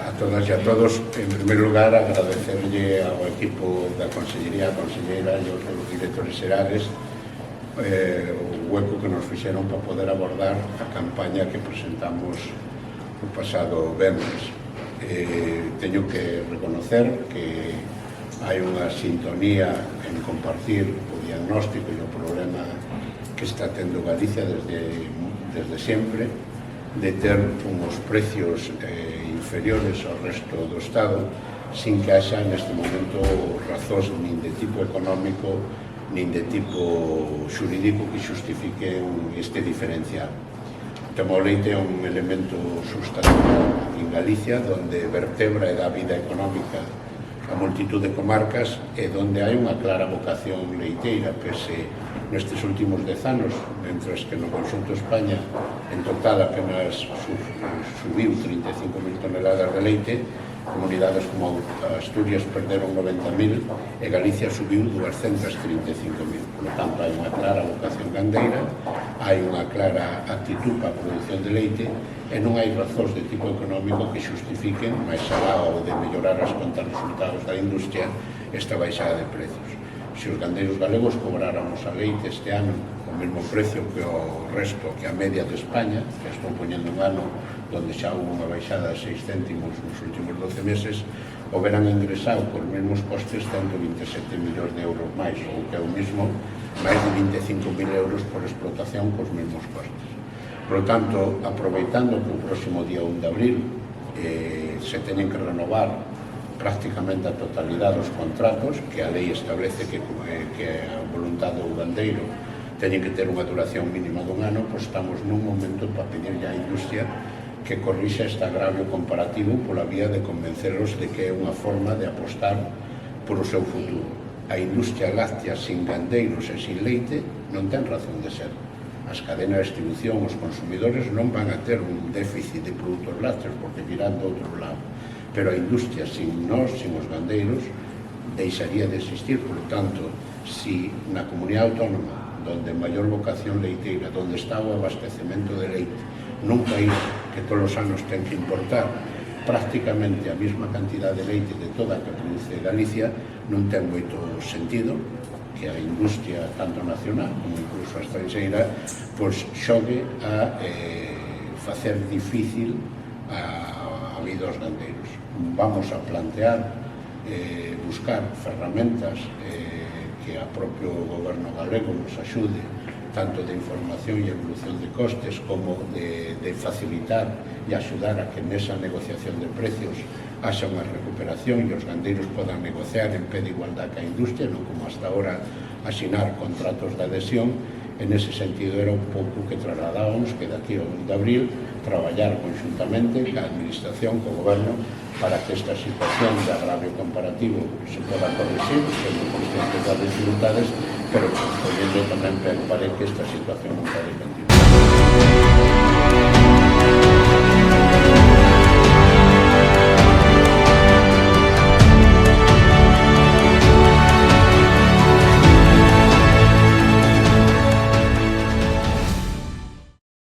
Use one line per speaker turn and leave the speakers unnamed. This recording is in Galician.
a todas e a todos. En primeiro lugar, agradecerlle ao equipo da Consellería, a Conselleira e aos directores xerales o hueco que nos fixeron para poder abordar a campaña que presentamos o pasado venres. Teño que reconocer que hai unha sintonía en compartir o diagnóstico e o problema que está tendo Galicia desde sempre, de ter unhos precios inferiores ao resto do Estado, sin que haxa neste momento razóns nin de tipo económico nin de tipo xurídico que justifiquen este diferencial. O tema do leite é un elemento sustantivo en Galicia, donde vertebra e dá vida económica a multitud de comarcas e donde hai unha clara vocación leiteira, pese nestes últimos 10 anos, mentres que no conxunto de España en total apenas subiu 35.000 toneladas de leite, comunidades como Asturias perderon 90.000 e Galicia subiu 235.000. Por lo tanto, hai unha clara vocación gandeira, hai unha clara actitud para a produción de leite e non hai razóns de tipo económico que justifiquen, máis alá ou de mellorar as contas resultados da industria, esta baixada de precios. Se os gandeiros galegos cobráramos a leite este ano o mesmo precio que o resto, que a media de España, que estou poñendo un ano donde xa houve unha baixada de 6 céntimos nos últimos 12 meses, o verán ingresado por mesmos costes 127 millóns de euros máis, ou que é o mismo, máis de 25.000 euros por explotación cos mesmos costes. Por lo tanto, aproveitando que o próximo día 1 de abril se teñen que renovar prácticamente a totalidade dos contratos, que a lei establece que a voluntade do gandeiro teñen que ter unha duración mínima dun ano, pois estamos nun momento para pedirlle á industria que corrixa este agravio comparativo pola vía de convenceros de que é unha forma de apostar por o seu futuro. A industria láctea sin gandeiros e sin leite non ten razón de ser. As cadenas de distribución, os consumidores non van a ter un déficit de produtos lácteos porque virán do outro lado. Pero a industria sin nós, sin os gandeiros, deixaría de existir. Por tanto, si na comunidade autónoma, donde maior vocación leiteira, donde está o abastecemento de leite, nun país que todos os anos ten que importar prácticamente a mesma cantidad de leite de toda a que produce Galicia, non ten moito sentido que a industria, tanto nacional como incluso a estranxeira, pois xogue a facer difícil a vida aos gandeiros. Vamos a plantear buscar ferramentas que a propio goberno galego nos axude, tanto de información e evolución de costes como de facilitar e axudar a que nesa negociación de precios haxa unha recuperación e os gandeiros podan negociar en pé de igualdade que a industria, non como hasta ahora asinar contratos de adhesión. En ese sentido era un pouco que trasladábamos que daqui ao 1 de abril traballar conjuntamente ca administración, co goberno, para que esta situación de agravio comparativo se poda corregir, sendo conscientes das dificultades, pero poniendo tamén para que esta situación non pode continuar.